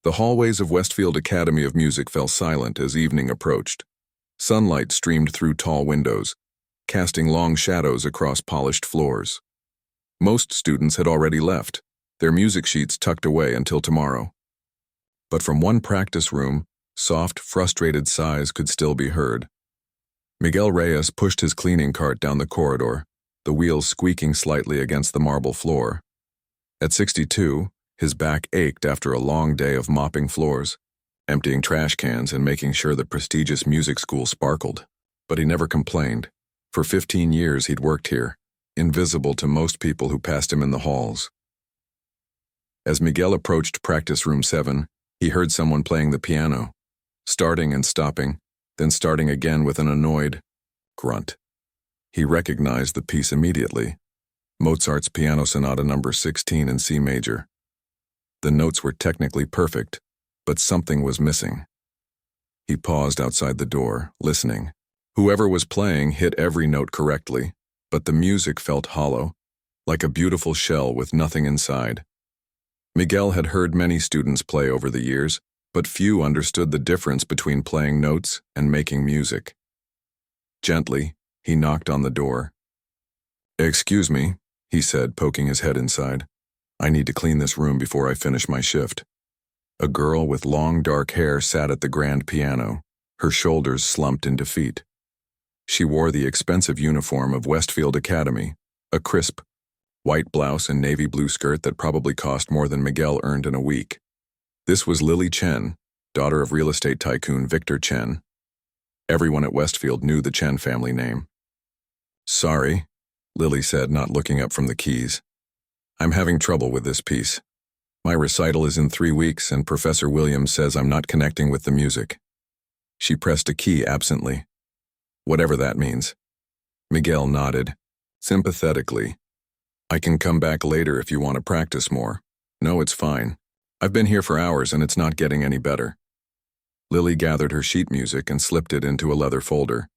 The hallways of Westfield Academy of Music fell silent as evening approached. Sunlight streamed through tall windows, casting long shadows across polished floors. Most students had already left, their music sheets tucked away until tomorrow. But from one practice room, soft, frustrated sighs could still be heard. Miguel Reyes pushed his cleaning cart down the corridor, the wheels squeaking slightly against the marble floor. At 62, his back ached after a long day of mopping floors, emptying trash cans and making sure the prestigious music school sparkled. But he never complained. For 15 years he'd worked here, invisible to most people who passed him in the halls. As Miguel approached practice room 7, he heard someone playing the piano, starting and stopping, then starting again with an annoyed grunt. He recognized the piece immediately, Mozart's Piano Sonata No. 16 in C major. The notes were technically perfect, but something was missing. He paused outside the door, listening. Whoever was playing hit every note correctly, but the music felt hollow, like a beautiful shell with nothing inside. Miguel had heard many students play over the years, but few understood the difference between playing notes and making music. Gently, he knocked on the door. "Excuse me," he said, poking his head inside. "I need to clean this room before I finish my shift." A girl with long dark hair sat at the grand piano, her shoulders slumped in defeat. She wore the expensive uniform of Westfield Academy, a crisp, white blouse and navy blue skirt that probably cost more than Miguel earned in a week. This was Lily Chen, daughter of real estate tycoon Victor Chen. Everyone at Westfield knew the Chen family name. "Sorry," Lily said, not looking up from the keys. "I'm having trouble with this piece. My recital is in 3 weeks and Professor Williams says I'm not connecting with the music." She pressed a key absently. "Whatever that means." Miguel nodded, sympathetically. "I can come back later if you want to practice more." "No, it's fine. I've been here for hours and it's not getting any better." Lily gathered her sheet music and slipped it into a leather folder.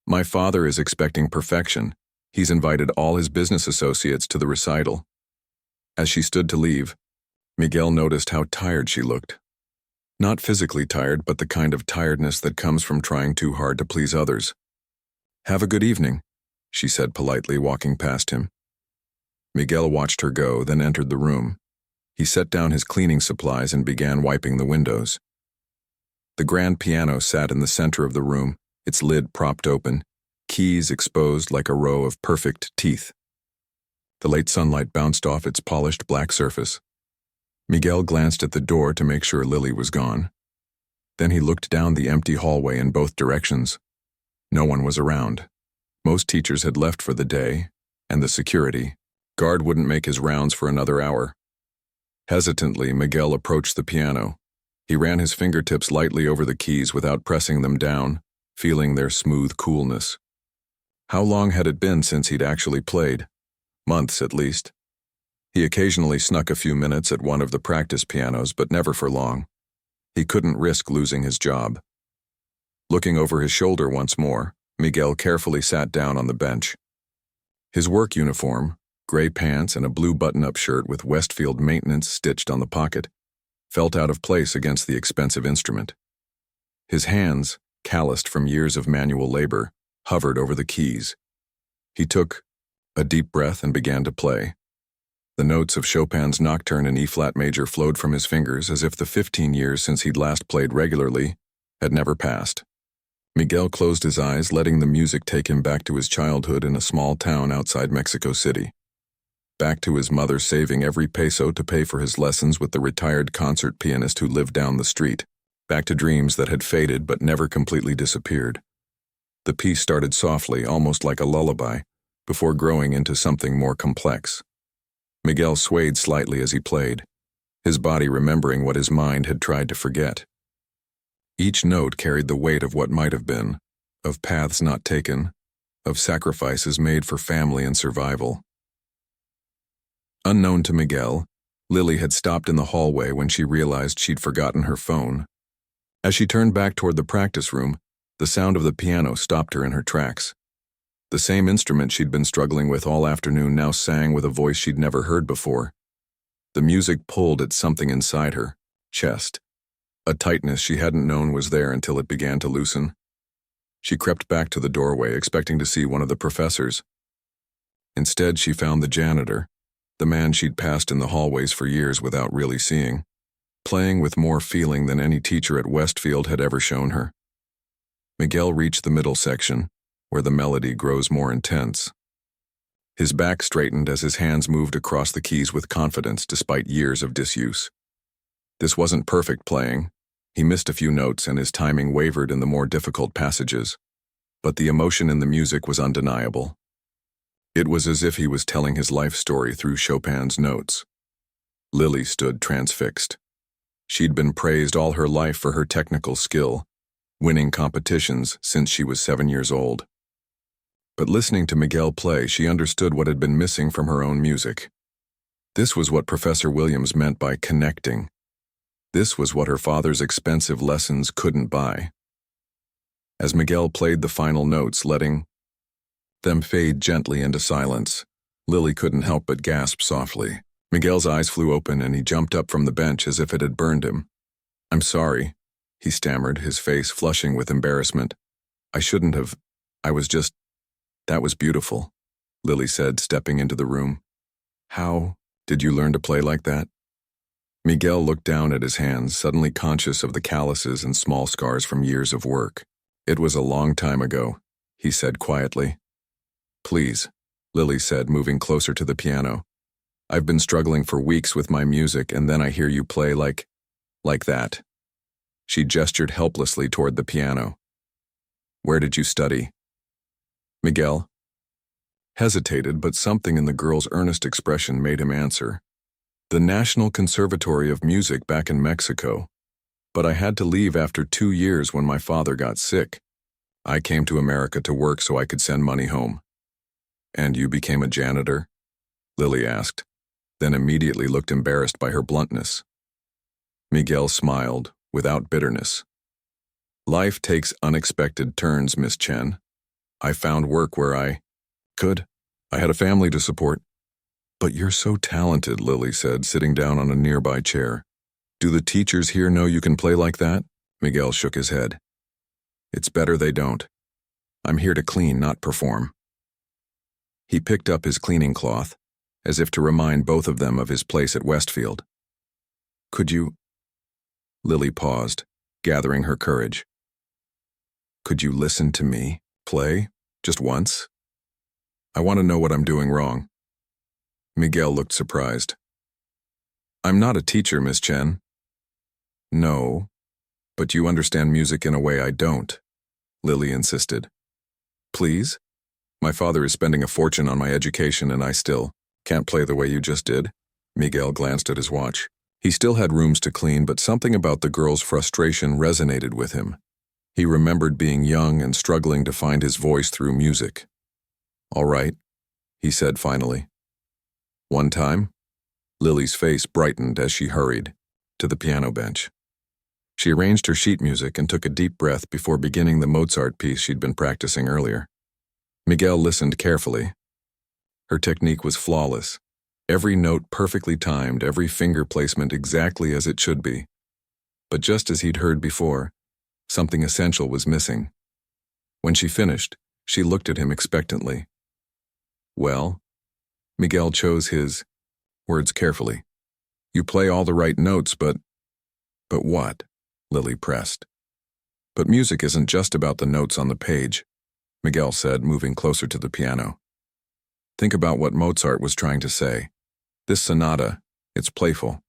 "My father is expecting perfection. He's invited all his business associates to the recital." As she stood to leave, Miguel noticed how tired she looked. Not physically tired, but the kind of tiredness that comes from trying too hard to please others. "Have a good evening," she said politely, walking past him. Miguel watched her go, then entered the room. He set down his cleaning supplies and began wiping the windows. The grand piano sat in the center of the room, its lid propped open, keys exposed like a row of perfect teeth. The late sunlight bounced off its polished black surface. Miguel glanced at the door to make sure Lily was gone. Then he looked down the empty hallway in both directions. No one was around. Most teachers had left for the day, and the security guard wouldn't make his rounds for another hour. Hesitantly, Miguel approached the piano. He ran his fingertips lightly over the keys without pressing them down, feeling their smooth coolness. How long had it been since he'd actually played? Months, at least. He occasionally snuck a few minutes at one of the practice pianos, but never for long. He couldn't risk losing his job. Looking over his shoulder once more, Miguel carefully sat down on the bench. His work uniform, gray pants and a blue button-up shirt with Westfield maintenance stitched on the pocket, felt out of place against the expensive instrument. His hands, calloused from years of manual labor, hovered over the keys. He took a deep breath and began to play. The notes of Chopin's Nocturne in E-flat major flowed from his fingers as if the 15 years since he'd last played regularly had never passed. Miguel closed his eyes, letting the music take him back to his childhood in a small town outside Mexico City. Back to his mother saving every peso to pay for his lessons with the retired concert pianist who lived down the street. Back to dreams that had faded but never completely disappeared. The piece started softly, almost like a lullaby, before growing into something more complex. Miguel swayed slightly as he played, his body remembering what his mind had tried to forget. Each note carried the weight of what might have been, of paths not taken, of sacrifices made for family and survival. Unknown to Miguel, Lily had stopped in the hallway when she realized she'd forgotten her phone. As she turned back toward the practice room, the sound of the piano stopped her in her tracks. The same instrument she'd been struggling with all afternoon now sang with a voice she'd never heard before. The music pulled at something inside her, chest. A tightness she hadn't known was there until it began to loosen. She crept back to the doorway, expecting to see one of the professors. Instead, she found the janitor, the man she'd passed in the hallways for years without really seeing, playing with more feeling than any teacher at Westfield had ever shown her. Miguel reached the middle section, where the melody grows more intense. His back straightened as his hands moved across the keys with confidence despite years of disuse. This wasn't perfect playing. He missed a few notes and his timing wavered in the more difficult passages, but the emotion in the music was undeniable. It was as if he was telling his life story through Chopin's notes. Lily stood transfixed. She'd been praised all her life for her technical skill, winning competitions since she was 7 years old. But listening to Miguel play, she understood what had been missing from her own music. This was what Professor Williams meant by connecting. This was what her father's expensive lessons couldn't buy. As Miguel played the final notes, letting them fade gently into silence, Lily couldn't help but gasp softly. Miguel's eyes flew open and he jumped up from the bench as if it had burned him. "I'm sorry," he stammered, his face flushing with embarrassment. "I shouldn't have. That was beautiful," Lily said, stepping into the room. "How did you learn to play like that?" Miguel looked down at his hands, suddenly conscious of the calluses and small scars from years of work. "It was a long time ago," he said quietly. "Please," Lily said, moving closer to the piano. "I've been struggling for weeks with my music, and then I hear you play like that." She gestured helplessly toward the piano. "Where did you study?" Miguel hesitated, but something in the girl's earnest expression made him answer. "The National Conservatory of Music back in Mexico. But I had to leave after 2 years when my father got sick. I came to America to work so I could send money home." "And you became a janitor?" Lily asked, then immediately looked embarrassed by her bluntness. Miguel smiled, without bitterness. "Life takes unexpected turns, Miss Chen. I found work where I could. I had a family to support." "But you're so talented," Lily said, sitting down on a nearby chair. "Do the teachers here know you can play like that?" Miguel shook his head. "It's better they don't. I'm here to clean, not perform." He picked up his cleaning cloth, as if to remind both of them of his place at Westfield. "Could you—" Lily paused, gathering her courage. "Could you listen to me play, just once? I want to know what I'm doing wrong." Miguel looked surprised. "I'm not a teacher, Miss Chen." "No, but you understand music in a way I don't," Lily insisted. "Please? My father is spending a fortune on my education and I still can't play the way you just did." Miguel glanced at his watch. He still had rooms to clean, but something about the girl's frustration resonated with him. He remembered being young and struggling to find his voice through music. "All right," he said finally. "One time?" Lily's face brightened as she hurried to the piano bench. She arranged her sheet music and took a deep breath before beginning the Mozart piece she'd been practicing earlier. Miguel listened carefully. Her technique was flawless. Every note perfectly timed, every finger placement exactly as it should be. But just as he'd heard before, something essential was missing. When she finished, she looked at him expectantly. "Well?" Miguel chose his words carefully. "You play all the right notes, but..." "But what?" Lily pressed. "But music isn't just about the notes on the page," Miguel said, moving closer to the piano. "Think about what Mozart was trying to say. This sonata, it's playful,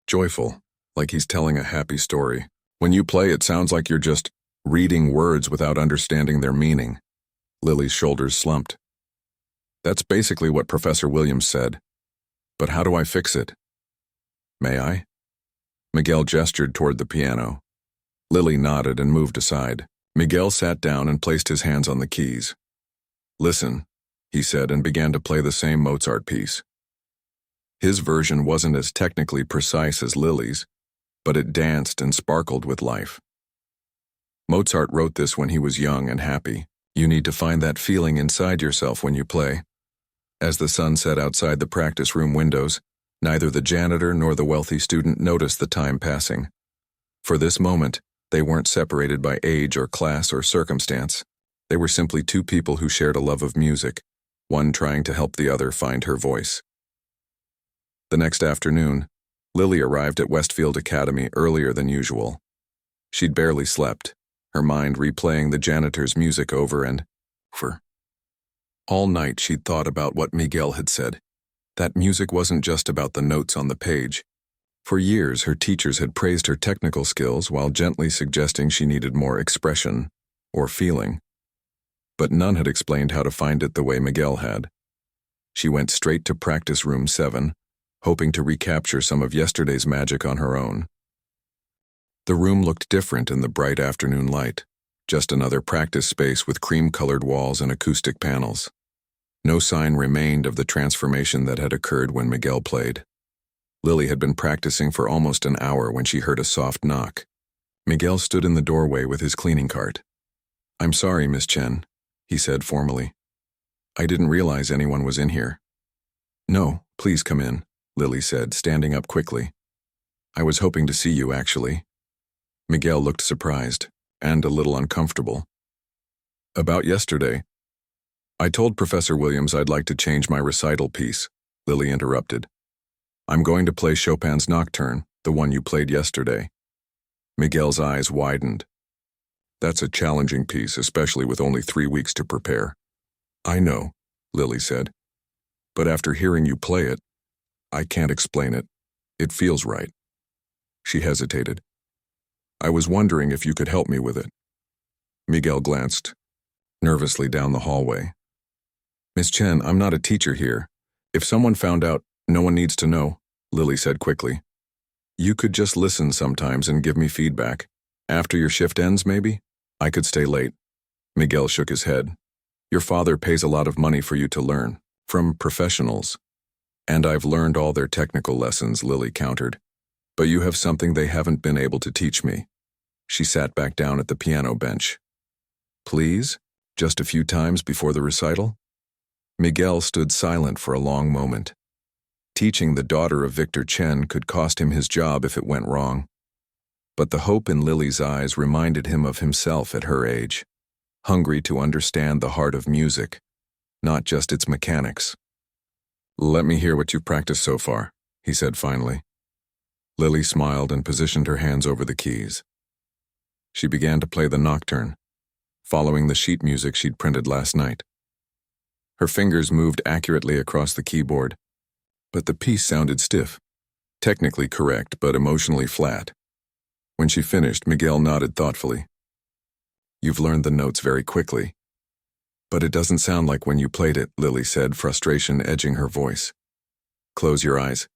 joyful, like he's telling a happy story. When you play, it sounds like you're just reading words without understanding their meaning." Lily's shoulders slumped. "That's basically what Professor Williams said. But how do I fix it?" "May I?" Miguel gestured toward the piano. Lily nodded and moved aside. Miguel sat down and placed his hands on the keys. "Listen," he said, and began to play the same Mozart piece. His version wasn't as technically precise as Lily's, but it danced and sparkled with life. Mozart wrote this when he was young and happy. You need to find that feeling inside yourself when you play. As the sun set outside the practice room windows, Neither the janitor nor the wealthy student noticed the time passing. For this moment, they weren't separated by age or class or circumstance. They were simply two people who shared a love of music, one trying to help the other find her voice. The next afternoon, Lily arrived at Westfield Academy earlier than usual. She'd barely slept, her mind replaying the janitor's music over and over. All night she'd thought about what Miguel had said. That music wasn't just about the notes on the page. For years, her teachers had praised her technical skills while gently suggesting she needed more expression or feeling. But none had explained how to find it the way Miguel had. She went straight to practice room 7, hoping to recapture some of yesterday's magic on her own. The room looked different in the bright afternoon light, just another practice space with cream-colored walls and acoustic panels. No sign remained of the transformation that had occurred when Miguel played. Lily had been practicing for almost an hour when she heard a soft knock. Miguel stood in the doorway with his cleaning cart. "I'm sorry, Miss Chen," he said formally. "I didn't realize anyone was in here." "No, please come in," Lily said, standing up quickly. "I was hoping to see you, actually." Miguel looked surprised and a little uncomfortable. "About yesterday. I told Professor Williams I'd like to change my recital piece," Lily interrupted. "I'm going to play Chopin's Nocturne, the one you played yesterday." Miguel's eyes widened. "That's a challenging piece, especially with only 3 weeks to prepare." "I know," Lily said. "But after hearing you play it, I can't explain it. It feels right." She hesitated. "I was wondering if you could help me with it." Miguel glanced nervously down the hallway. "Miss Chen, I'm not a teacher here. If someone found out, no one needs to know," Lily said quickly. "You could just listen sometimes and give me feedback. After your shift ends, maybe? I could stay late." Miguel shook his head. "Your father pays a lot of money for you to learn, from professionals. And I've learned all their technical lessons," Lily countered. "But you have something they haven't been able to teach me." She sat back down at the piano bench. "Please? Just a few times before the recital?" Miguel stood silent for a long moment. Teaching the daughter of Victor Chen could cost him his job if it went wrong. But the hope in Lily's eyes reminded him of himself at her age, hungry to understand the heart of music, not just its mechanics. "Let me hear what you've practiced so far," he said finally. Lily smiled and positioned her hands over the keys. She began to play the Nocturne, following the sheet music she'd printed last night. Her fingers moved accurately across the keyboard, but the piece sounded stiff, technically correct but emotionally flat. When she finished, Miguel nodded thoughtfully. "You've learned the notes very quickly." "But it doesn't sound like when you played it," Lily said, frustration edging her voice. "Close your eyes,"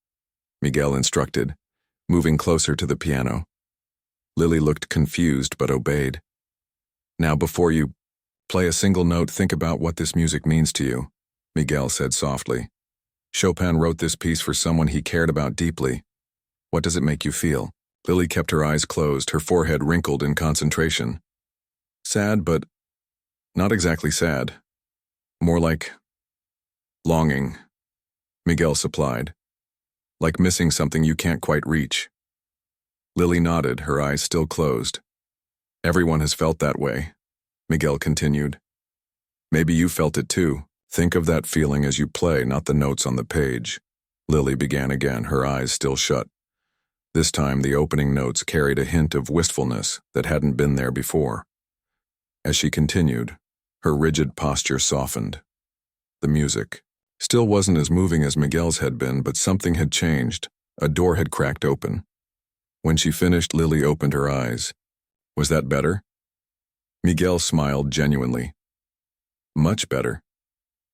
Miguel instructed, moving closer to the piano. Lily looked confused but obeyed. "Now before you play a single note, think about what this music means to you," Miguel said softly. "Chopin wrote this piece for someone he cared about deeply. What does it make you feel?" Lily kept her eyes closed, her forehead wrinkled in concentration. "Sad, but not exactly sad. More like longing," Miguel supplied. "Like missing something you can't quite reach." Lily nodded, her eyes still closed. "Everyone has felt that way," Miguel continued. "Maybe you felt it too. Think of that feeling as you play, not the notes on the page." Lily began again, her eyes still shut. This time the opening notes carried a hint of wistfulness that hadn't been there before. As she continued, her rigid posture softened. The music still wasn't as moving as Miguel's had been, but something had changed. A door had cracked open. When she finished, Lily opened her eyes. "Was that better?" Miguel smiled genuinely. "Much better.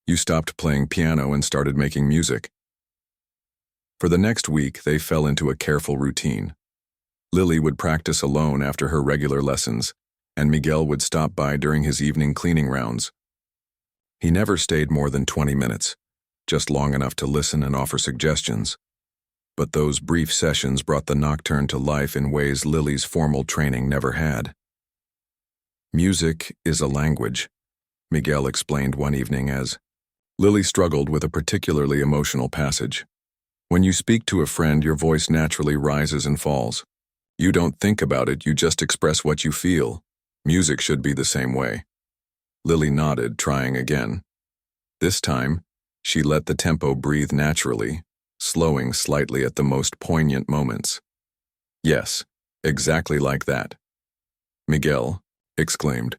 You stopped playing piano and started making music." For the next week, they fell into a careful routine. Lily would practice alone after her regular lessons, and Miguel would stop by during his evening cleaning rounds. He never stayed more than 20 minutes, just long enough to listen and offer suggestions. But those brief sessions brought the Nocturne to life in ways Lily's formal training never had. "Music is a language," Miguel explained one evening as Lily struggled with a particularly emotional passage. When you speak to a friend, your voice naturally rises and falls. You don't think about it, you just express what you feel. Music should be the same way. Lily nodded, trying again. This time, she let the tempo breathe naturally, slowing slightly at the most poignant moments. Yes, exactly like that. Miguel exclaimed.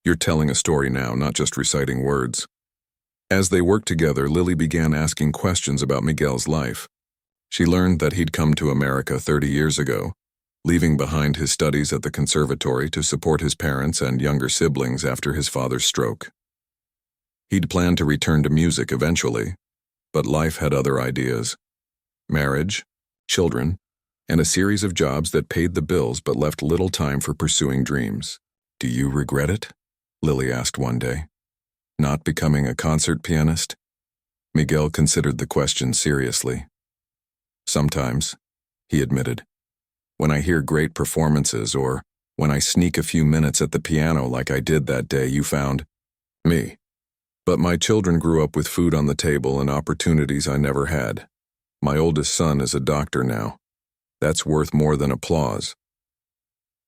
You're telling a story now, not just reciting words. As they worked together, Lily began asking questions about Miguel's life. She learned that he'd come to America 30 years ago, leaving behind his studies at the conservatory to support his parents and younger siblings after his father's stroke. He'd planned to return to music eventually, but life had other ideas. Marriage, children, and a series of jobs that paid the bills but left little time for pursuing dreams. Do you regret it? Lily asked one day. Not becoming a concert pianist? Miguel considered the question seriously. Sometimes, he admitted. When I hear great performances or when I sneak a few minutes at the piano like I did that day you found me. But my children grew up with food on the table and opportunities I never had. My oldest son is a doctor now. That's worth more than applause.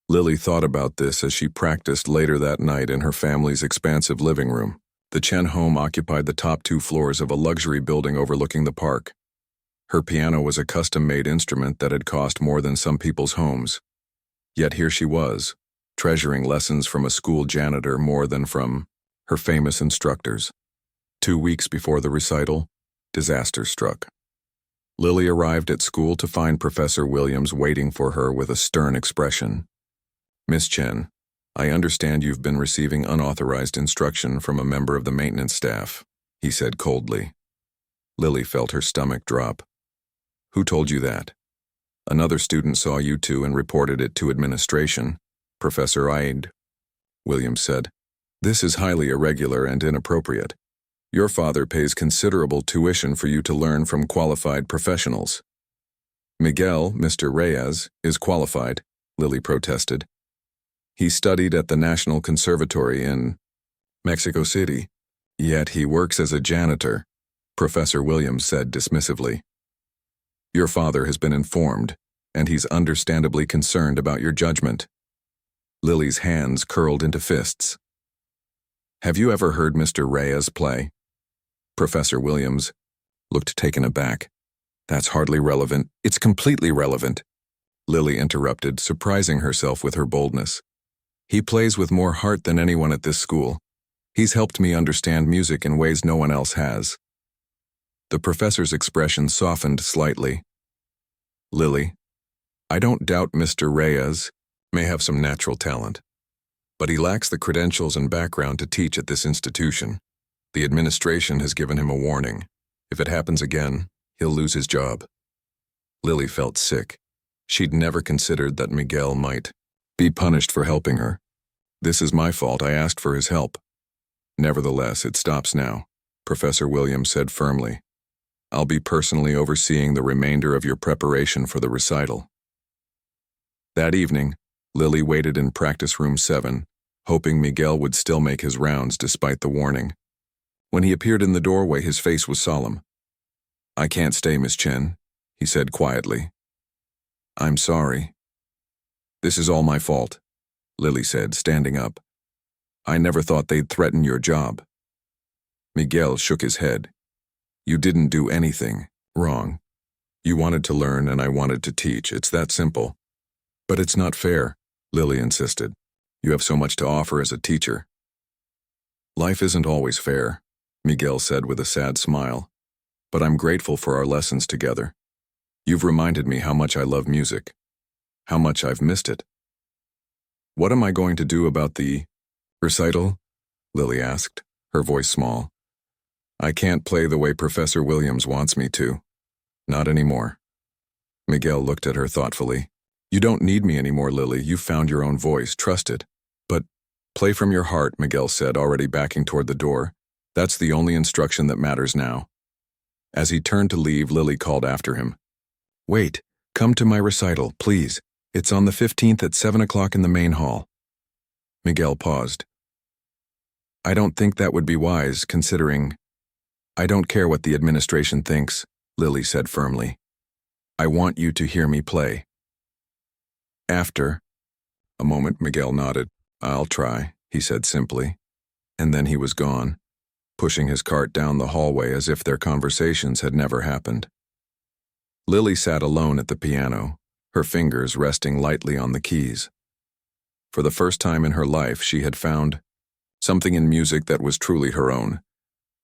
Lily thought about this as she practiced later that night in her family's expansive living room. The Chen home occupied the top 2 floors of a luxury building overlooking the park. Her piano was a custom-made instrument that had cost more than some people's homes. Yet here she was, treasuring lessons from a school janitor more than from her famous instructors. 2 weeks before the recital, disaster struck. Lily arrived at school to find Professor Williams waiting for her with a stern expression. Miss Chen, I understand you've been receiving unauthorized instruction from a member of the maintenance staff, he said coldly. Lily felt her stomach drop. Who told you that? Another student saw you two and reported it to administration, Professor Aide. Williams said. This is highly irregular and inappropriate. Your father pays considerable tuition for you to learn from qualified professionals. Miguel, Mr. Reyes, is qualified, Lily protested. He studied at the National Conservatory in Mexico City, yet he works as a janitor, Professor Williams said dismissively. Your father has been informed, and he's understandably concerned about your judgment. Lily's hands curled into fists. Have you ever heard Mr. Reyes play? Professor Williams looked taken aback. That's hardly relevant. It's completely relevant. Lily interrupted, surprising herself with her boldness. He plays with more heart than anyone at this school. He's helped me understand music in ways no one else has. The professor's expression softened slightly. Lily, I don't doubt Mr. Reyes may have some natural talent, but he lacks the credentials and background to teach at this institution. The administration has given him a warning. If it happens again, he'll lose his job. Lily felt sick. She'd never considered that Miguel might be punished for helping her. This is my fault. I asked for his help. Nevertheless, it stops now, Professor Williams said firmly. I'll be personally overseeing the remainder of your preparation for the recital. That evening, Lily waited in practice room 7, hoping Miguel would still make his rounds despite the warning. When he appeared in the doorway, his face was solemn. I can't stay, Miss Chen, he said quietly. I'm sorry. This is all my fault, Lily said, standing up. I never thought they'd threaten your job. Miguel shook his head. You didn't do anything wrong. You wanted to learn and I wanted to teach. It's that simple. But it's not fair, Lily insisted. You have so much to offer as a teacher. Life isn't always fair, Miguel said with a sad smile. But I'm grateful for our lessons together. You've reminded me how much I love music, how much I've missed it. What am I going to do about the recital? Lily asked, her voice small. I can't play the way Professor Williams wants me to. Not anymore. Miguel looked at her thoughtfully. You don't need me anymore, Lily. You've found your own voice. Trust it. But play from your heart, Miguel said, already backing toward the door. That's the only instruction that matters now. As he turned to leave, Lily called after him. Wait, come to my recital, please. It's on the 15th at 7 o'clock in the main hall. Miguel paused. I don't think that would be wise, considering... I don't care what the administration thinks, Lily said firmly. I want you to hear me play. After a moment, Miguel nodded. I'll try, he said simply. And then he was gone, pushing his cart down the hallway as if their conversations had never happened. Lily sat alone at the piano, her fingers resting lightly on the keys. For the first time in her life, she had found something in music that was truly her own.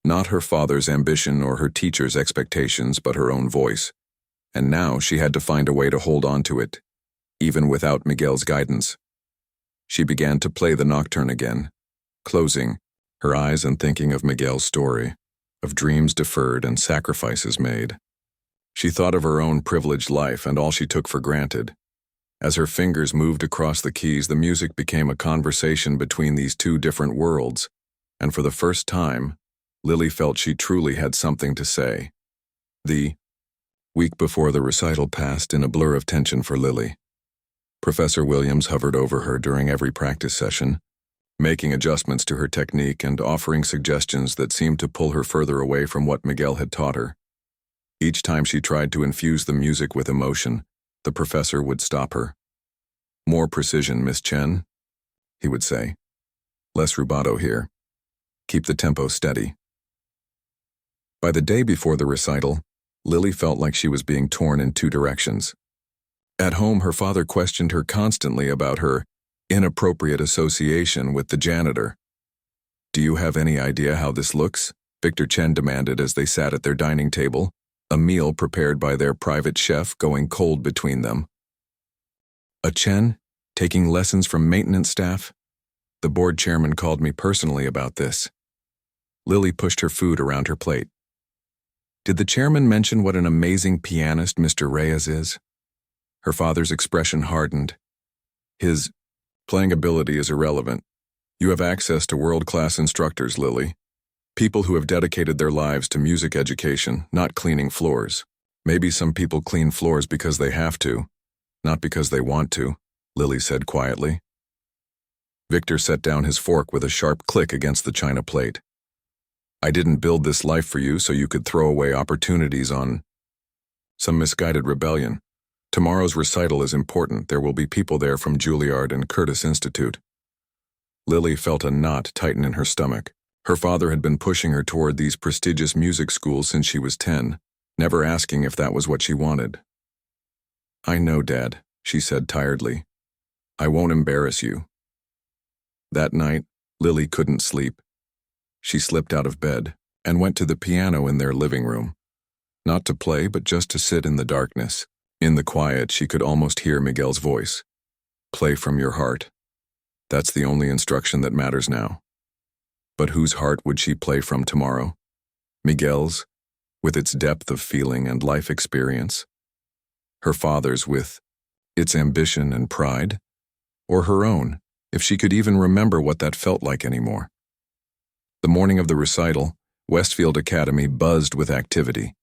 Not her father's ambition or her teacher's expectations, but her own voice. And now she had to find a way to hold on to it, even without Miguel's guidance. She began to play the nocturne again, closing her eyes and thinking of Miguel's story, of dreams deferred and sacrifices made. She thought of her own privileged life and all she took for granted. As her fingers moved across the keys, the music became a conversation between these two different worlds, and for the first time, Lily felt she truly had something to say. The week before the recital passed in a blur of tension for Lily. Professor Williams hovered over her during every practice session, making adjustments to her technique and offering suggestions that seemed to pull her further away from what Miguel had taught her. Each time she tried to infuse the music with emotion, the professor would stop her. More precision, Miss Chen, he would say. Less rubato here. Keep the tempo steady. By the day before the recital, Lily felt like she was being torn in two directions. At home, her father questioned her constantly about her inappropriate association with the janitor. Do you have any idea how this looks? Victor Chen demanded as they sat at their dining table, a meal prepared by their private chef going cold between them. A Chen? Taking lessons from maintenance staff? The board chairman called me personally about this. Lily pushed her food around her plate. Did the chairman mention what an amazing pianist Mr. Reyes is? Her father's expression hardened. His playing ability is irrelevant. You have access to world-class instructors, Lily. People who have dedicated their lives to music education, not cleaning floors. Maybe some people clean floors because they have to, not because they want to, Lily said quietly. Victor set down his fork with a sharp click against the china plate. I didn't build this life for you so you could throw away opportunities on some misguided rebellion. Tomorrow's recital is important. There will be people there from Juilliard and Curtis Institute. Lily felt a knot tighten in her stomach. Her father had been pushing her toward these prestigious music schools since she was 10, never asking if that was what she wanted. I know, Dad, she said tiredly. I won't embarrass you. That night, Lily couldn't sleep. She slipped out of bed and went to the piano in their living room. Not to play, but just to sit in the darkness. In the quiet, she could almost hear Miguel's voice. Play from your heart. That's the only instruction that matters now. But whose heart would she play from tomorrow? Miguel's, with its depth of feeling and life experience? Her father's, with its ambition and pride? Or her own, if she could even remember what that felt like anymore? The morning of the recital, Westfield Academy buzzed with activity.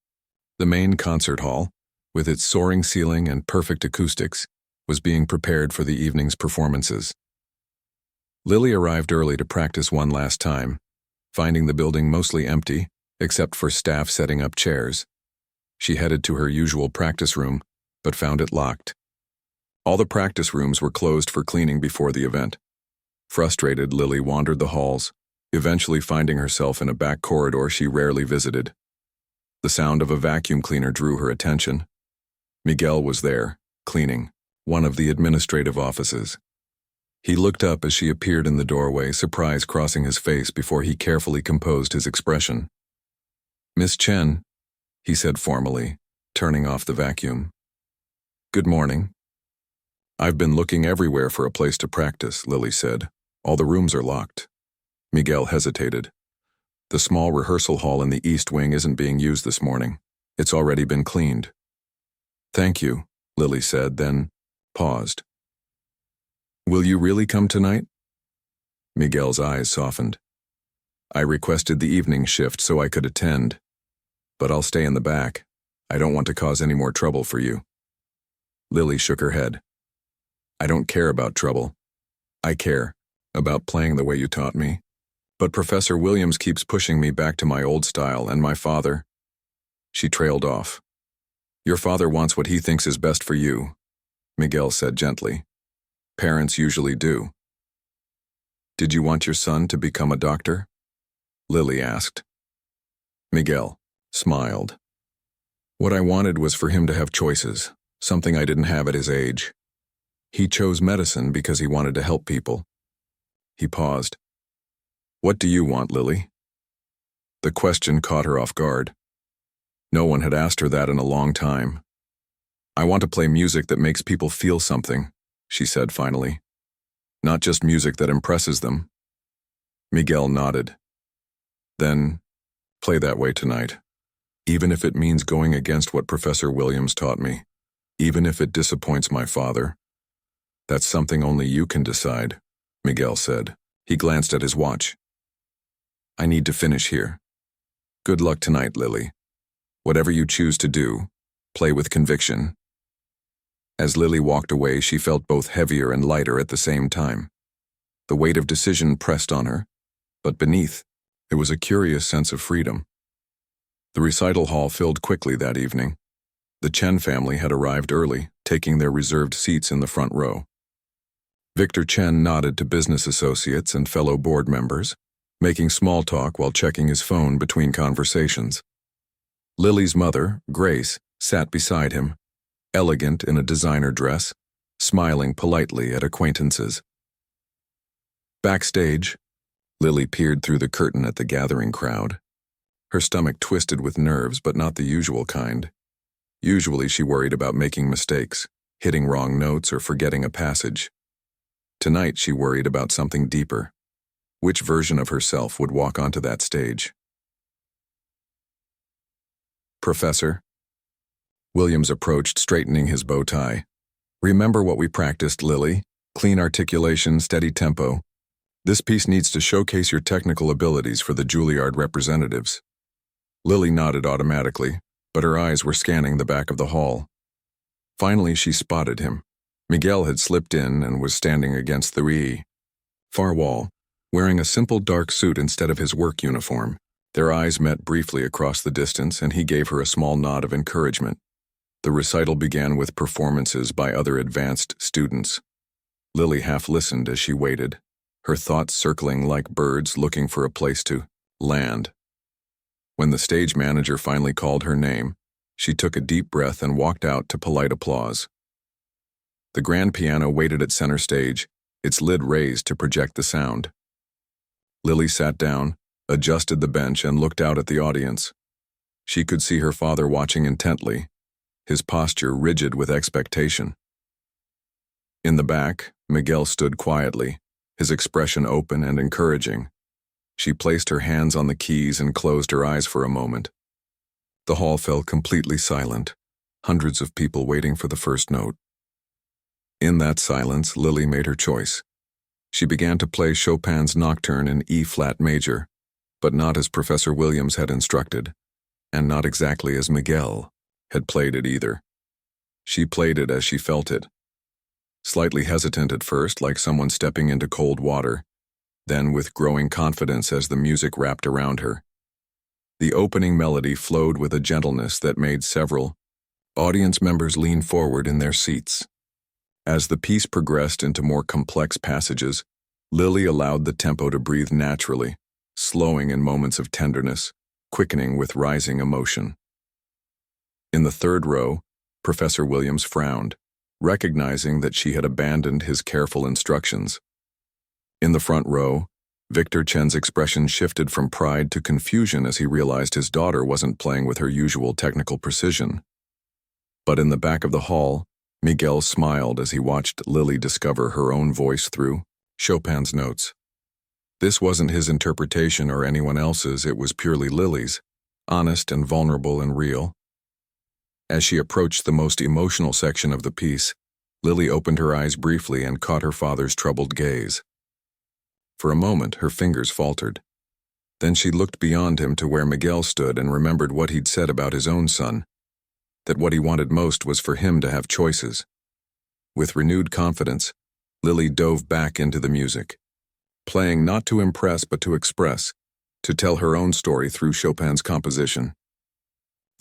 The main concert hall, with its soaring ceiling and perfect acoustics, was being prepared for the evening's performances. Lily arrived early to practice one last time, finding the building mostly empty, except for staff setting up chairs. She headed to her usual practice room, but found it locked. All the practice rooms were closed for cleaning before the event. Frustrated, Lily wandered the halls, eventually finding herself in a back corridor she rarely visited. The sound of a vacuum cleaner drew her attention. Miguel was there, cleaning one of the administrative offices. He looked up as she appeared in the doorway, surprise crossing his face before he carefully composed his expression. Miss Chen, he said formally, turning off the vacuum. Good morning. I've been looking everywhere for a place to practice, Lily said. All the rooms are locked. Miguel hesitated. The small rehearsal hall in the East Wing isn't being used this morning. It's already been cleaned. Thank you, Lily said, then paused. Will you really come tonight? Miguel's eyes softened. I requested the evening shift so I could attend, but I'll stay in the back. I don't want to cause any more trouble for you. Lily shook her head. I don't care about trouble. I care about playing the way you taught me. But Professor Williams keeps pushing me back to my old style, and my father. She trailed off. Your father wants what he thinks is best for you, Miguel said gently. Parents usually do. Did you want your son to become a doctor? Lily asked. Miguel smiled. What I wanted was for him to have choices, something I didn't have at his age. He chose medicine because he wanted to help people. He paused. What do you want, Lily? The question caught her off guard. No one had asked her that in a long time. I want to play music that makes people feel something, she said finally. Not just music that impresses them. Miguel nodded. Then, play that way tonight. Even if it means going against what Professor Williams taught me. Even if it disappoints my father. That's something only you can decide, Miguel said. He glanced at his watch. I need to finish here. Good luck tonight, Lily. Whatever you choose to do, play with conviction. As Lily walked away, she felt both heavier and lighter at the same time. The weight of decision pressed on her, but beneath, there was a curious sense of freedom. The recital hall filled quickly that evening. The Chen family had arrived early, taking their reserved seats in the front row. Victor Chen nodded to business associates and fellow board members, making small talk while checking his phone between conversations. Lily's mother, Grace, sat beside him, elegant in a designer dress, smiling politely at acquaintances. Backstage, Lily peered through the curtain at the gathering crowd. Her stomach twisted with nerves, but not the usual kind. Usually she worried about making mistakes, hitting wrong notes or forgetting a passage. Tonight she worried about something deeper. Which version of herself would walk onto that stage? Professor? Williams approached, straightening his bow tie. Remember what we practiced, Lily? Clean articulation, steady tempo. This piece needs to showcase your technical abilities for the Juilliard representatives. Lily nodded automatically, but her eyes were scanning the back of the hall. Finally, she spotted him. Miguel had slipped in and was standing against the far wall, wearing a simple dark suit instead of his work uniform. Their eyes met briefly across the distance, and he gave her a small nod of encouragement. The recital began with performances by other advanced students. Lily half listened as she waited, her thoughts circling like birds looking for a place to land. When the stage manager finally called her name, she took a deep breath and walked out to polite applause. The grand piano waited at center stage, its lid raised to project the sound. Lily sat down, adjusted the bench, and looked out at the audience. She could see her father watching intently, his posture rigid with expectation. In the back, Miguel stood quietly, his expression open and encouraging. She placed her hands on the keys and closed her eyes for a moment. The hall fell completely silent, hundreds of people waiting for the first note. In that silence, Lily made her choice. She began to play Chopin's Nocturne in E-flat major, but not as Professor Williams had instructed, and not exactly as Miguel had played it either. She played it as she felt it. Slightly hesitant at first, like someone stepping into cold water, then with growing confidence as the music wrapped around her. The opening melody flowed with a gentleness that made several audience members lean forward in their seats. As the piece progressed into more complex passages, Lily allowed the tempo to breathe naturally, slowing in moments of tenderness, quickening with rising emotion. In the third row, Professor Williams frowned, recognizing that she had abandoned his careful instructions. In the front row, Victor Chen's expression shifted from pride to confusion as he realized his daughter wasn't playing with her usual technical precision. But in the back of the hall, Miguel smiled as he watched Lily discover her own voice through Chopin's notes. This wasn't his interpretation or anyone else's, it was purely Lily's, honest and vulnerable and real. As she approached the most emotional section of the piece, Lily opened her eyes briefly and caught her father's troubled gaze. For a moment, her fingers faltered. Then she looked beyond him to where Miguel stood and remembered what he'd said about his own son, that what he wanted most was for him to have choices. With renewed confidence, Lily dove back into the music, playing not to impress but to express, to tell her own story through Chopin's composition.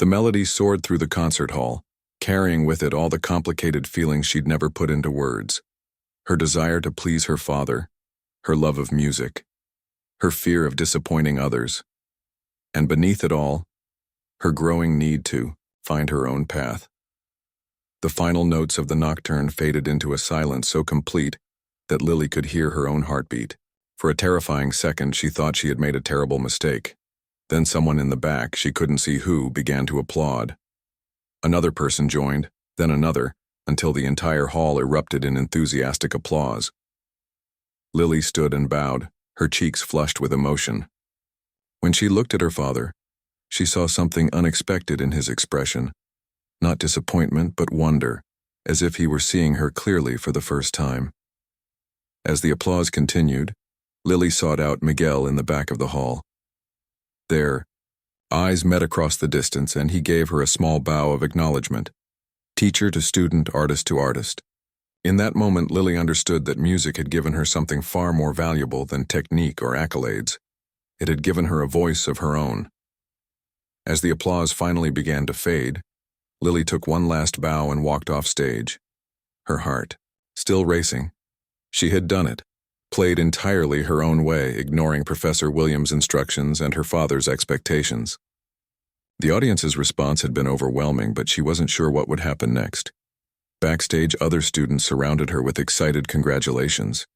The melody soared through the concert hall, carrying with it all the complicated feelings she'd never put into words. Her desire to please her father, her love of music, her fear of disappointing others, and beneath it all, her growing need to find her own path. The final notes of the nocturne faded into a silence so complete that Lily could hear her own heartbeat. For a terrifying second, she thought she had made a terrible mistake. Then someone in the back, she couldn't see who, began to applaud. Another person joined, then another, until the entire hall erupted in enthusiastic applause. Lily stood and bowed, her cheeks flushed with emotion. When she looked at her father, she saw something unexpected in his expression. Not disappointment, but wonder, as if he were seeing her clearly for the first time. As the applause continued, Lily sought out Miguel in the back of the hall. Their eyes met across the distance, and he gave her a small bow of acknowledgement. Teacher to student, artist to artist. In that moment, Lily understood that music had given her something far more valuable than technique or accolades. It had given her a voice of her own. As the applause finally began to fade, Lily took one last bow and walked off stage. Her heart still racing. She had done it, played entirely her own way, ignoring Professor Williams' instructions and her father's expectations. The audience's response had been overwhelming, but she wasn't sure what would happen next. Backstage, other students surrounded her with excited congratulations.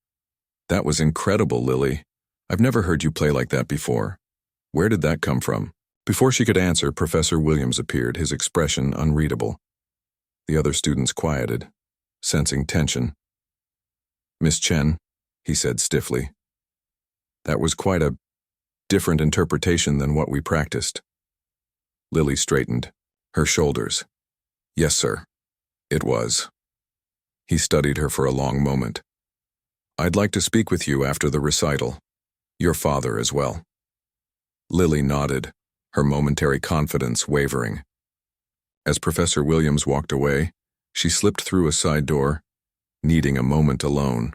"That was incredible, Lily. I've never heard you play like that before. Where did that come from?" Before she could answer, Professor Williams appeared, his expression unreadable. The other students quieted, sensing tension. "Miss Chen," he said stiffly. "That was quite a different interpretation than what we practiced." Lily straightened, her shoulders. "Yes, sir. It was." He studied her for a long moment. "I'd like to speak with you after the recital. Your father as well." Lily nodded, her momentary confidence wavering. As Professor Williams walked away, she slipped through a side door, needing a moment alone.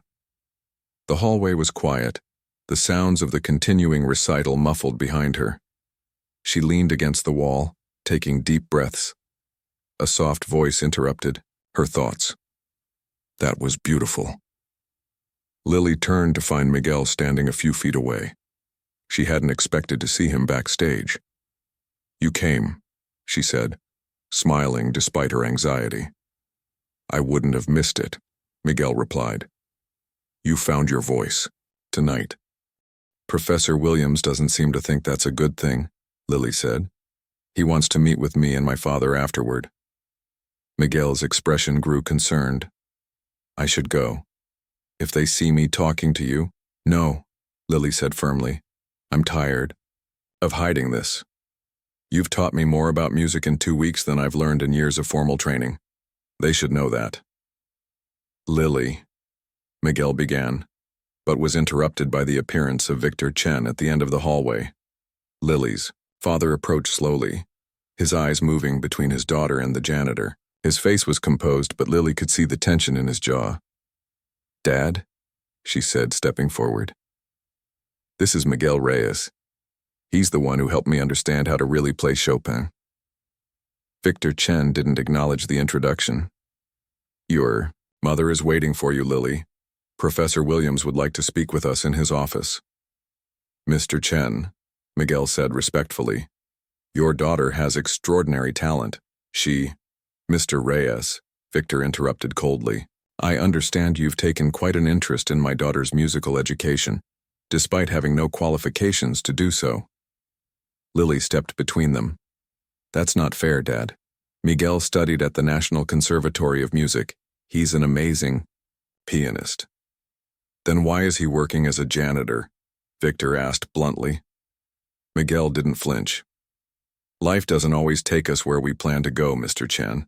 The hallway was quiet, the sounds of the continuing recital muffled behind her. She leaned against the wall, taking deep breaths. A soft voice interrupted her thoughts. "That was beautiful." Lily turned to find Miguel standing a few feet away. She hadn't expected to see him backstage. "You came," she said, smiling despite her anxiety. "I wouldn't have missed it," Miguel replied. "You found your voice, tonight." "Professor Williams doesn't seem to think that's a good thing," Lily said. "He wants to meet with me and my father afterward." Miguel's expression grew concerned. "I should go. If they see me talking to you—" "No," Lily said firmly. "I'm tired of hiding this. You've taught me more about music in 2 weeks than I've learned in years of formal training. They should know that." "Lily," Miguel began, but was interrupted by the appearance of Victor Chen at the end of the hallway. Lily's father approached slowly, his eyes moving between his daughter and the janitor. His face was composed, but Lily could see the tension in his jaw. "Dad?" she said, stepping forward. "This is Miguel Reyes. He's the one who helped me understand how to really play Chopin." Victor Chen didn't acknowledge the introduction. "Your mother is waiting for you, Lily. Professor Williams would like to speak with us in his office." "Mr. Chen," Miguel said respectfully, "your daughter has extraordinary talent. She—" "Mr. Reyes," Victor interrupted coldly, "I understand you've taken quite an interest in my daughter's musical education, despite having no qualifications to do so." Lily stepped between them. "That's not fair, Dad. Miguel studied at the National Conservatory of Music. He's an amazing pianist." "Then why is he working as a janitor?" Victor asked bluntly. Miguel didn't flinch. "Life doesn't always take us where we plan to go, Mr. Chen.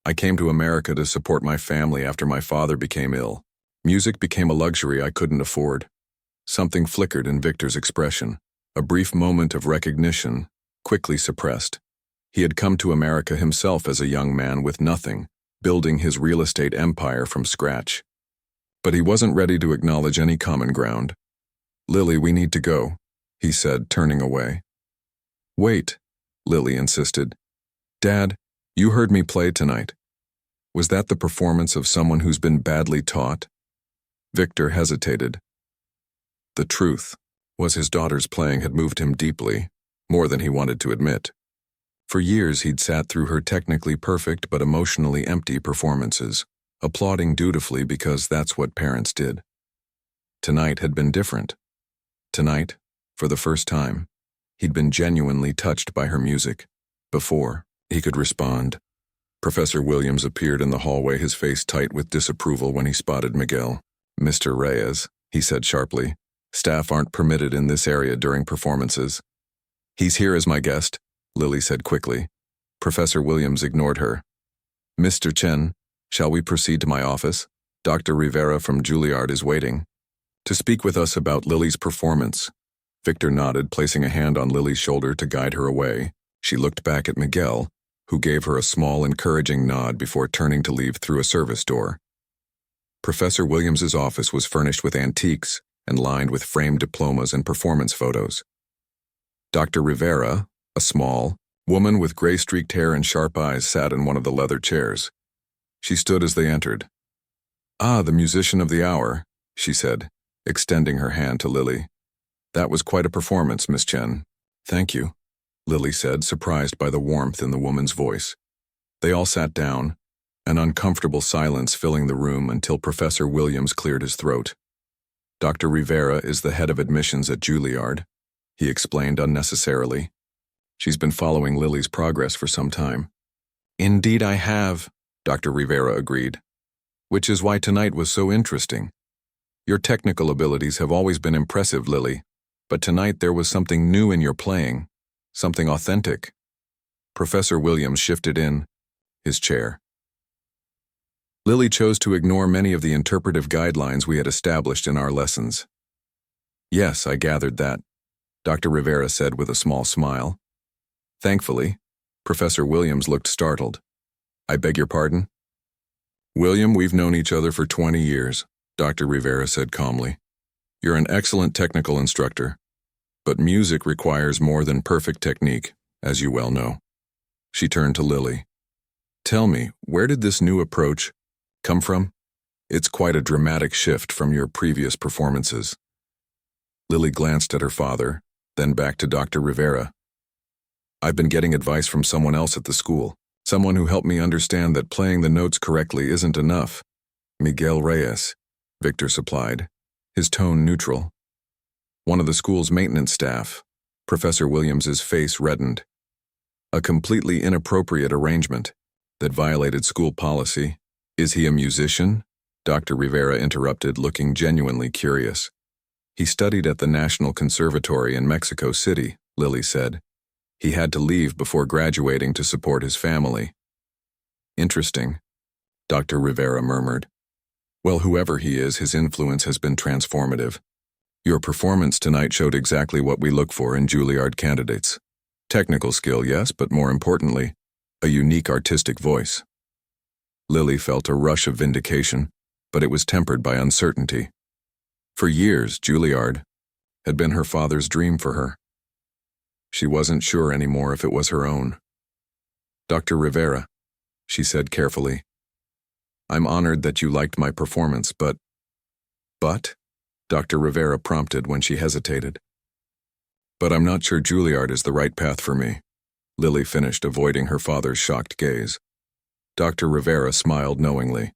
I came to America to support my family after my father became ill. Music became a luxury I couldn't afford." Something flickered in Victor's expression, a brief moment of recognition, quickly suppressed. He had come to America himself as a young man with nothing, building his real estate empire from scratch. But he wasn't ready to acknowledge any common ground. "Lily, we need to go," he said, turning away. "Wait," Lily insisted. Dad, you heard me play tonight. Was that the performance of someone who's been badly taught? Victor hesitated. The truth was his daughter's playing had moved him deeply, more than he wanted to admit. For years he'd sat through her technically perfect but emotionally empty performances, applauding dutifully because that's what parents did. Tonight had been different. Tonight, for the first time, he'd been genuinely touched by her music. Before he could respond, Professor Williams appeared in the hallway, his face tight with disapproval when he spotted Miguel. "Mr. Reyes," he said sharply, "staff aren't permitted in this area during performances." "He's here as my guest," Lily said quickly. Professor Williams ignored her. "Mr. Chen, shall we proceed to my office? Dr. Rivera from Juilliard is waiting to speak with us about Lily's performance." Victor nodded, placing a hand on Lily's shoulder to guide her away. She looked back at Miguel, who gave her a small, encouraging nod before turning to leave through a service door. Professor Williams's office was furnished with antiques and lined with framed diplomas and performance photos. Dr. Rivera, a small woman with gray-streaked hair and sharp eyes, sat in one of the leather chairs. She stood as they entered. "Ah, the musician of the hour," she said, extending her hand to Lily. "That was quite a performance, Miss Chen." "Thank you," Lily said, surprised by the warmth in the woman's voice. They all sat down, an uncomfortable silence filling the room until Professor Williams cleared his throat. "Dr. Rivera is the head of admissions at Juilliard," he explained unnecessarily. "She's been following Lily's progress for some time." "Indeed I have," Dr. Rivera agreed. "Which is why tonight was so interesting. Your technical abilities have always been impressive, Lily, but tonight there was something new in your playing, something authentic." Professor Williams shifted in his chair. "Lily chose to ignore many of the interpretive guidelines we had established in our lessons." "Yes, I gathered that," Dr. Rivera said with a small smile. "Thankfully," Professor Williams looked startled. "I beg your pardon?" "William, we've known each other for 20 years, Dr. Rivera said calmly. "You're an excellent technical instructor, but music requires more than perfect technique, as you well know." She turned to Lily. "Tell me, where did this new approach come from? It's quite a dramatic shift from your previous performances." Lily glanced at her father, then back to Dr. Rivera. "I've been getting advice from someone else at the school, someone who helped me understand that playing the notes correctly isn't enough." "Miguel Reyes," Victor supplied, his tone neutral. "One of the school's maintenance staff." Professor Williams's face reddened. "A completely inappropriate arrangement that violated school policy." "Is he a musician?" Dr. Rivera interrupted, looking genuinely curious. "He studied at the National Conservatory in Mexico City," Lily said. "He had to leave before graduating to support his family." "Interesting," Dr. Rivera murmured. "Well, whoever he is, his influence has been transformative. Your performance tonight showed exactly what we look for in Juilliard candidates. Technical skill, yes, but more importantly, a unique artistic voice." Lily felt a rush of vindication, but it was tempered by uncertainty. For years, Juilliard had been her father's dream for her. She wasn't sure anymore if it was her own. "Dr. Rivera," she said carefully, "I'm honored that you liked my performance, but..." "But?" Dr. Rivera prompted when she hesitated. "But I'm not sure Juilliard is the right path for me," Lily finished, avoiding her father's shocked gaze. Dr. Rivera smiled knowingly.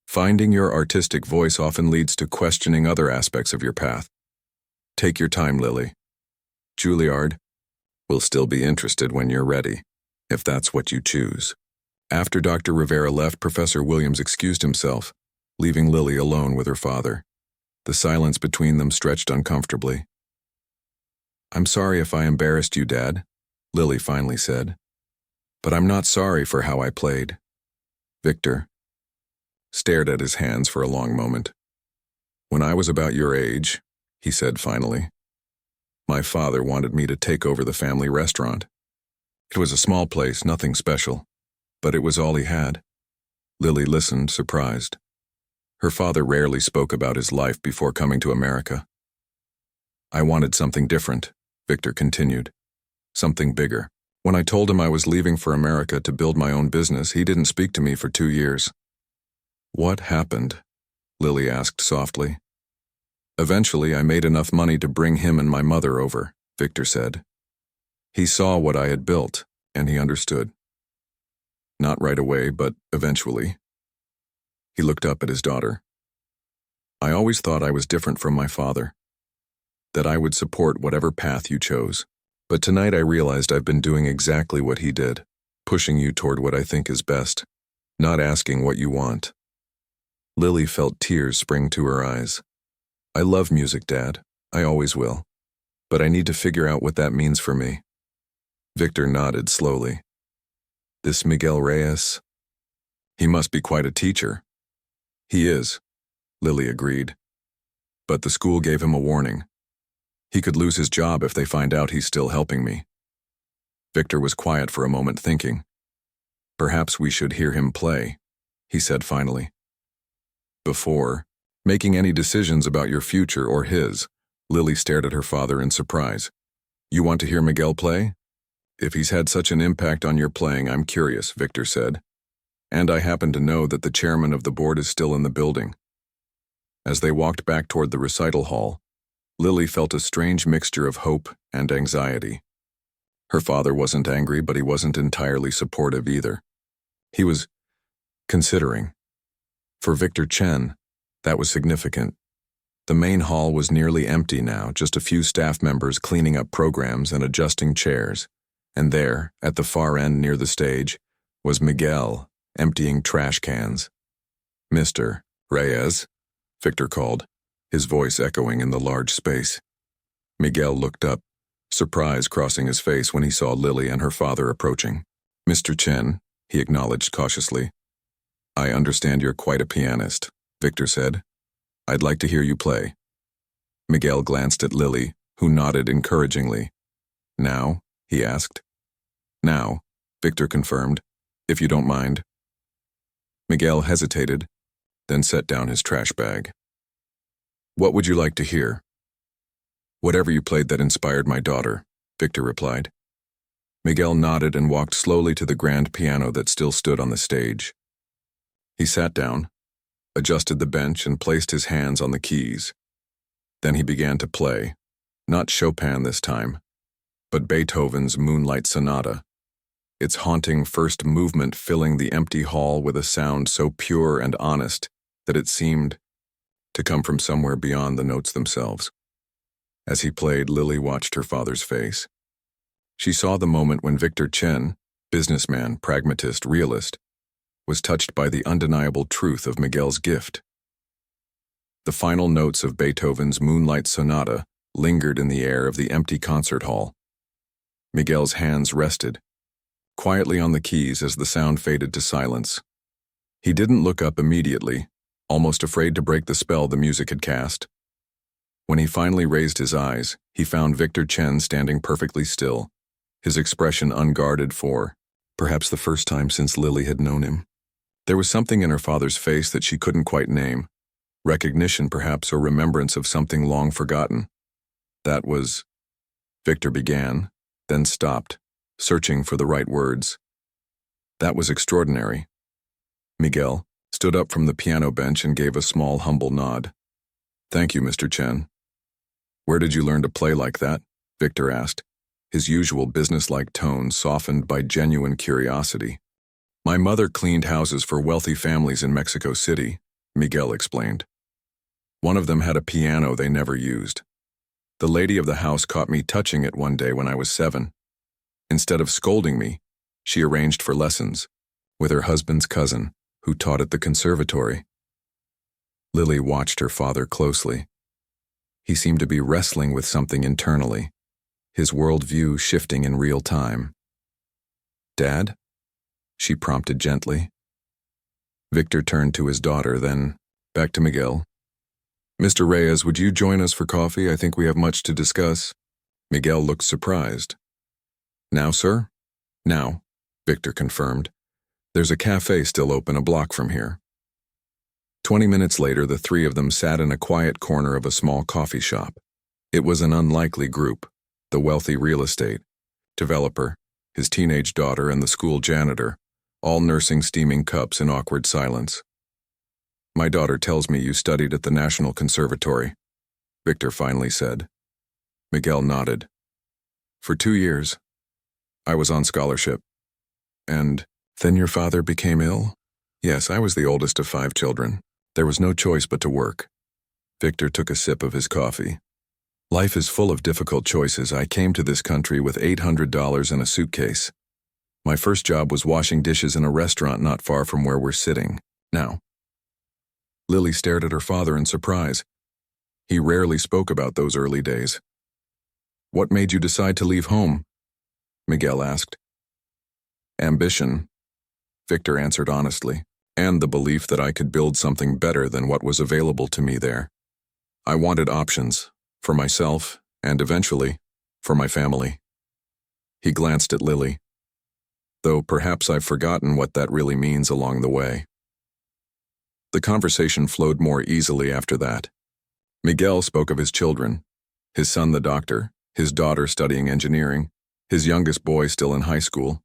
"Finding your artistic voice often leads to questioning other aspects of your path. Take your time, Lily. Juilliard will still be interested when you're ready, if that's what you choose." After Dr. Rivera left, Professor Williams excused himself, leaving Lily alone with her father. The silence between them stretched uncomfortably. "I'm sorry if I embarrassed you, Dad," Lily finally said. "But I'm not sorry for how I played." Victor stared at his hands for a long moment. "When I was about your age," he said finally, "my father wanted me to take over the family restaurant. It was a small place, nothing special, but it was all he had." Lily listened, surprised. Her father rarely spoke about his life before coming to America. "I wanted something different," Victor continued. "Something bigger. When I told him I was leaving for America to build my own business, he didn't speak to me for 2 years. What happened? Lily asked softly. Eventually, I made enough money to bring him and my mother over, Victor said. He saw what I had built, and he understood. Not right away, but eventually. He looked up at his daughter. I always thought I was different from my father, that I would support whatever path you chose. But tonight I realized I've been doing exactly what he did, pushing you toward what I think is best, not asking what you want. Lily felt tears spring to her eyes. I love music, Dad. I always will. But I need to figure out what that means for me. Victor nodded slowly. This Miguel Reyes? He must be quite a teacher. He is, Lily agreed. But the school gave him a warning. He could lose his job if they find out he's still helping me. Victor was quiet for a moment, thinking. Perhaps we should hear him play, he said finally. Before making any decisions about your future or his, Lily stared at her father in surprise. You want to hear Miguel play? If he's had such an impact on your playing, I'm curious, Victor said. And I happen to know that the chairman of the board is still in the building. As they walked back toward the recital hall, Lily felt a strange mixture of hope and anxiety. Her father wasn't angry, but he wasn't entirely supportive either. He was considering. For Victor Chen, that was significant. The main hall was nearly empty now, just a few staff members cleaning up programs and adjusting chairs. And there, at the far end near the stage, was Miguel, emptying trash cans. Mr. Reyes, Victor called, his voice echoing in the large space. Miguel looked up, surprise crossing his face when he saw Lily and her father approaching. Mr. Chen, he acknowledged cautiously. I understand you're quite a pianist, Victor said. I'd like to hear you play. Miguel glanced at Lily, who nodded encouragingly. Now? He asked. Now, Victor confirmed, if you don't mind. Miguel hesitated, then set down his trash bag. What would you like to hear? Whatever you played that inspired my daughter, Victor replied. Miguel nodded and walked slowly to the grand piano that still stood on the stage. He sat down, adjusted the bench, and placed his hands on the keys. Then he began to play, not Chopin this time, but Beethoven's Moonlight Sonata, its haunting first movement filling the empty hall with a sound so pure and honest that it seemed to come from somewhere beyond the notes themselves. As he played, Lily watched her father's face. She saw the moment when Victor Chen, businessman, pragmatist, realist, was touched by the undeniable truth of Miguel's gift. The final notes of Beethoven's Moonlight Sonata lingered in the air of the empty concert hall. Miguel's hands rested quietly on the keys as the sound faded to silence. He didn't look up immediately, almost afraid to break the spell the music had cast. When he finally raised his eyes, he found Victor Chen standing perfectly still, his expression unguarded for, perhaps the first time since Lily had known him. There was something in her father's face that she couldn't quite name, recognition perhaps or remembrance of something long forgotten. That was, Victor began, then stopped, searching for the right words. That was extraordinary. Miguel stood up from the piano bench and gave a small, humble nod. Thank you, Mr. Chen. Where did you learn to play like that? Victor asked, his usual businesslike tone softened by genuine curiosity. My mother cleaned houses for wealthy families in Mexico City, Miguel explained. One of them had a piano they never used. The lady of the house caught me touching it one day when I was 7. Instead of scolding me, she arranged for lessons with her husband's cousin, who taught at the conservatory. Lily watched her father closely. He seemed to be wrestling with something internally, his worldview shifting in real time. Dad? She prompted gently. Victor turned to his daughter, then back to Miguel. Mr. Reyes, would you join us for coffee? I think we have much to discuss. Miguel looked surprised. Now, sir? Now, Victor confirmed. There's a cafe still open a block from here. 20 minutes later, the three of them sat in a quiet corner of a small coffee shop. It was an unlikely group, the wealthy real estate developer, his teenage daughter and the school janitor, all nursing steaming cups in awkward silence. "My daughter tells me you studied at the National Conservatory," Victor finally said. Miguel nodded. "For 2 years. I was on scholarship. And then your father became ill?" "Yes, I was the oldest of 5 children. There was no choice but to work." Victor took a sip of his coffee. "Life is full of difficult choices. I came to this country with $800 in a suitcase. My first job was washing dishes in a restaurant not far from where we're sitting now." Lily stared at her father in surprise. He rarely spoke about those early days. "What made you decide to leave home?" Miguel asked. "Ambition," Victor answered honestly, "and the belief that I could build something better than what was available to me there. I wanted options, for myself, and eventually, for my family." He glanced at Lily. "Though perhaps I've forgotten what that really means along the way." The conversation flowed more easily after that. Miguel spoke of his children, his son the doctor, his daughter studying engineering, his youngest boy still in high school.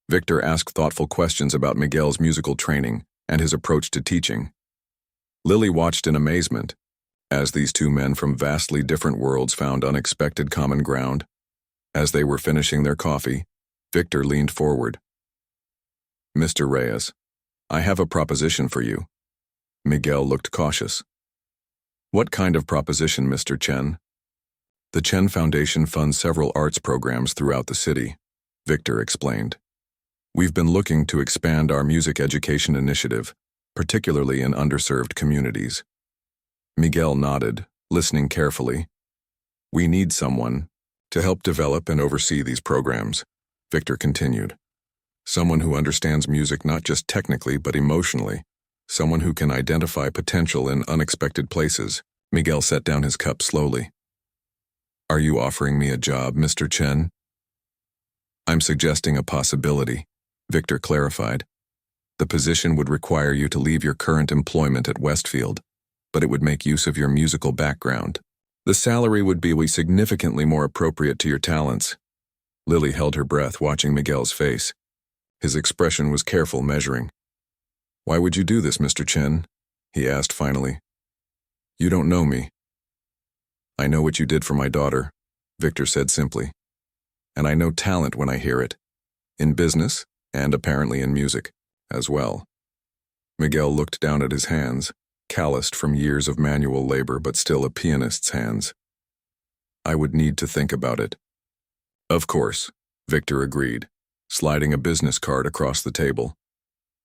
Victor asked thoughtful questions about Miguel's musical training and his approach to teaching. Lily watched in amazement, as these two men from vastly different worlds found unexpected common ground. As they were finishing their coffee, Victor leaned forward. "Mr. Reyes, I have a proposition for you." Miguel looked cautious. "What kind of proposition, Mr. Chen?" "The Chen Foundation funds several arts programs throughout the city," Victor explained. "We've been looking to expand our music education initiative, particularly in underserved communities." Miguel nodded, listening carefully. "We need someone to help develop and oversee these programs," Victor continued. "Someone who understands music not just technically but emotionally. Someone who can identify potential in unexpected places." Miguel set down his cup slowly. "Are you offering me a job, Mr. Chen?" "I'm suggesting a possibility," Victor clarified. "The position would require you to leave your current employment at Westfield, but it would make use of your musical background. The salary would be significantly more appropriate to your talents." Lily held her breath, watching Miguel's face. His expression was careful, measuring. "Why would you do this, Mr. Chen?" he asked finally. "You don't know me." "I know what you did for my daughter," Victor said simply. "And I know talent when I hear it. In business, and apparently in music, as well." Miguel looked down at his hands, calloused from years of manual labor but still a pianist's hands. "I would need to think about it." "Of course," Victor agreed, sliding a business card across the table.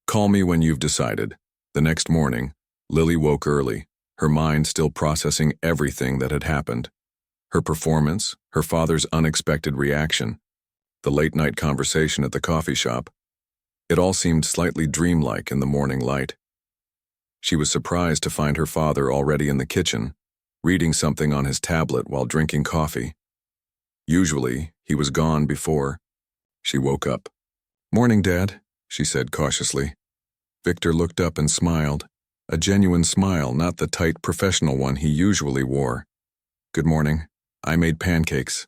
"Call me when you've decided." The next morning, Lily woke early, her mind still processing everything that had happened. Her performance, her father's unexpected reaction, the late-night conversation at the coffee shop. It all seemed slightly dreamlike in the morning light. She was surprised to find her father already in the kitchen, reading something on his tablet while drinking coffee. Usually, he was gone before she woke up. "Morning, Dad," she said cautiously. Victor looked up and smiled, a genuine smile, not the tight professional one he usually wore. "Good morning. I made pancakes."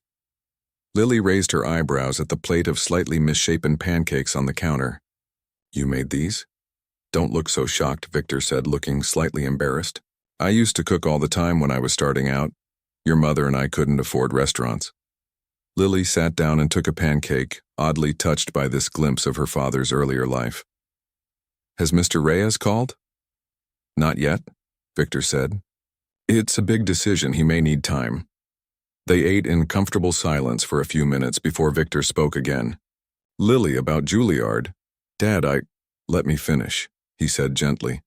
Lily raised her eyebrows at the plate of slightly misshapen pancakes on the counter. "You made these?" "Don't look so shocked," Victor said, looking slightly embarrassed. "I used to cook all the time when I was starting out. Your mother and I couldn't afford restaurants." Lily sat down and took a pancake, oddly touched by this glimpse of her father's earlier life. "Has Mr. Reyes called?" "Not yet," Victor said. "It's a big decision. He may need time." They ate in comfortable silence for a few minutes before Victor spoke again. "Lily, about Juilliard. Dad, let me finish," he said gently.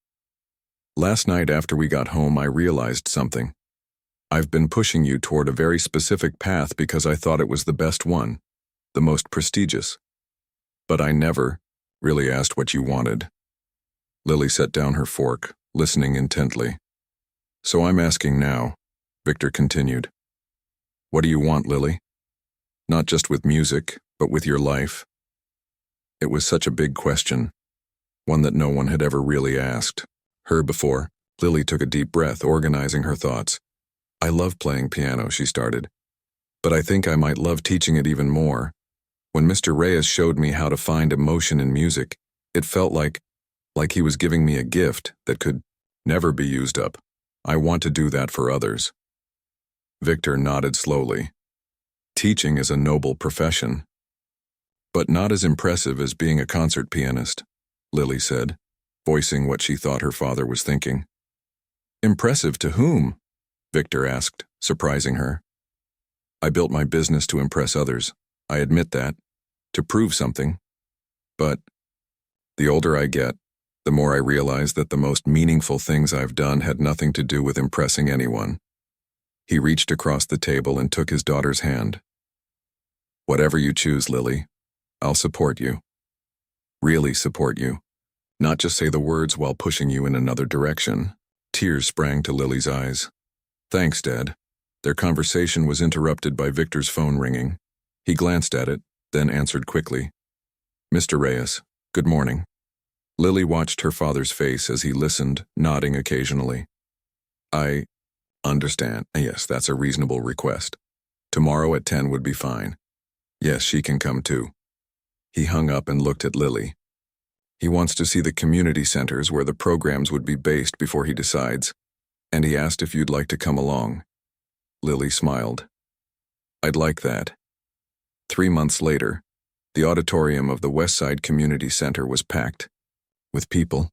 "Last night after we got home, I realized something. I've been pushing you toward a very specific path because I thought it was the best one, the most prestigious. But I never really asked what you wanted." Lily set down her fork, listening intently. "So I'm asking now," Victor continued. "What do you want, Lily? Not just with music, but with your life?" It was such a big question, one that no one had ever really asked her before. Lily took a deep breath, organizing her thoughts. "I love playing piano," she started, "but I think I might love teaching it even more. When Mr. Reyes showed me how to find emotion in music, it felt like he was giving me a gift that could never be used up. I want to do that for others." Victor nodded slowly. "Teaching is a noble profession, but not as impressive as being a concert pianist," Lily said, voicing what she thought her father was thinking. "Impressive to whom?" Victor asked, surprising her. "I built my business to impress others. I admit that, to prove something. But the older I get, the more I realize that the most meaningful things I've done had nothing to do with impressing anyone." He reached across the table and took his daughter's hand. "Whatever you choose, Lily, I'll support you. Really support you. Not just say the words while pushing you in another direction." Tears sprang to Lily's eyes. "Thanks, Dad." Their conversation was interrupted by Victor's phone ringing. He glanced at it, then answered quickly. "Mr. Reyes, good morning." Lily watched her father's face as he listened, nodding occasionally. "I understand. Yes, that's a reasonable request. Tomorrow at 10 would be fine. Yes, she can come too." He hung up and looked at Lily. He wants to see the community centers where the programs would be based before he decides, and he asked if you'd like to come along. Lily smiled. "I'd like that." 3 months later, the auditorium of the Westside Community Center was packed with people.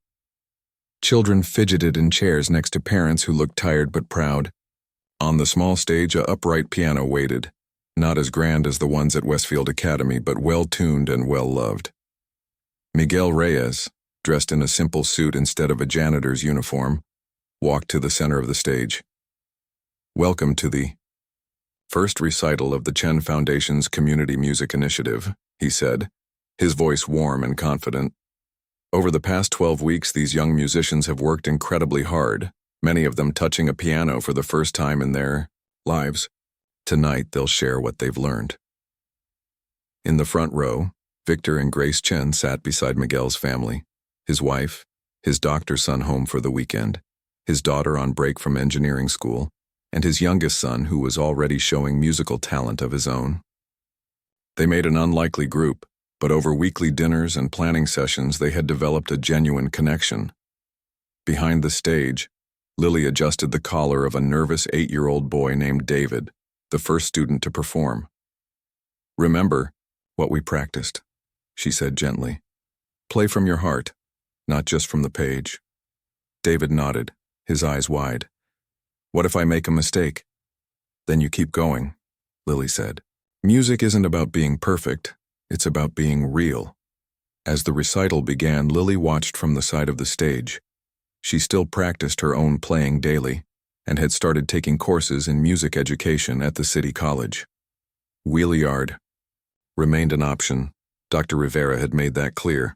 Children fidgeted in chairs next to parents who looked tired but proud. On the small stage, a upright piano waited, not as grand as the ones at Westfield Academy, but well-tuned and well-loved. Miguel Reyes, dressed in a simple suit instead of a janitor's uniform, walked to the center of the stage. "Welcome to the first recital of the Chen Foundation's Community Music Initiative," he said, his voice warm and confident. "Over the past 12 weeks, these young musicians have worked incredibly hard, many of them touching a piano for the first time in their lives. Tonight, they'll share what they've learned." In the front row, Victor and Grace Chen sat beside Miguel's family, his wife, his doctor son home for the weekend, his daughter on break from engineering school, and his youngest son who was already showing musical talent of his own. They made an unlikely group, but over weekly dinners and planning sessions they had developed a genuine connection. Behind the stage, Lily adjusted the collar of a nervous 8-year-old boy named David, the first student to perform. "Remember what we practiced," she said gently. "Play from your heart, not just from the page." David nodded, his eyes wide. "What if I make a mistake?" "Then you keep going," Lily said. "Music isn't about being perfect, it's about being real." As the recital began, Lily watched from the side of the stage. She still practiced her own playing daily, and had started taking courses in music education at the city college. Wheelyard remained an option. Dr. Rivera had made that clear.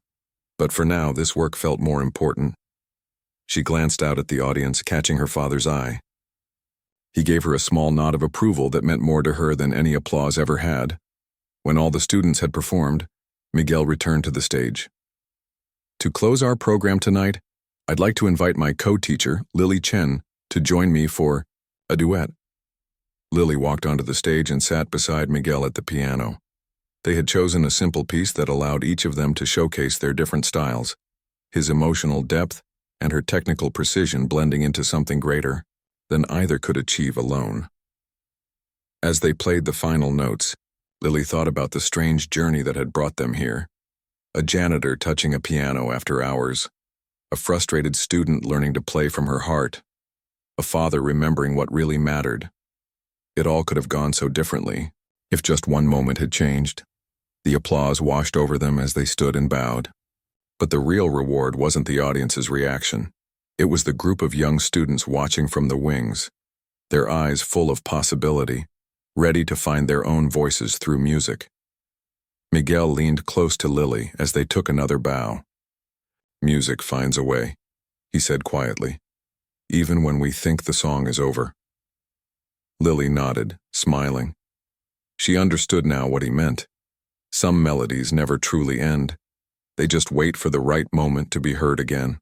But for now, this work felt more important. She glanced out at the audience, catching her father's eye. He gave her a small nod of approval that meant more to her than any applause ever had. When all the students had performed, Miguel returned to the stage. "To close our program tonight, I'd like to invite my co-teacher, Lily Chen, to join me for a duet." Lily walked onto the stage and sat beside Miguel at the piano. They had chosen a simple piece that allowed each of them to showcase their different styles, his emotional depth and her technical precision blending into something greater than either could achieve alone. As they played the final notes, Lily thought about the strange journey that had brought them here. A janitor touching a piano after hours, a frustrated student learning to play from her heart, a father remembering what really mattered. It all could have gone so differently if just one moment had changed. The applause washed over them as they stood and bowed. But the real reward wasn't the audience's reaction. It was the group of young students watching from the wings, their eyes full of possibility, ready to find their own voices through music. Miguel leaned close to Lily as they took another bow. "Music finds a way," he said quietly, "even when we think the song is over." Lily nodded, smiling. She understood now what he meant. Some melodies never truly end. They just wait for the right moment to be heard again.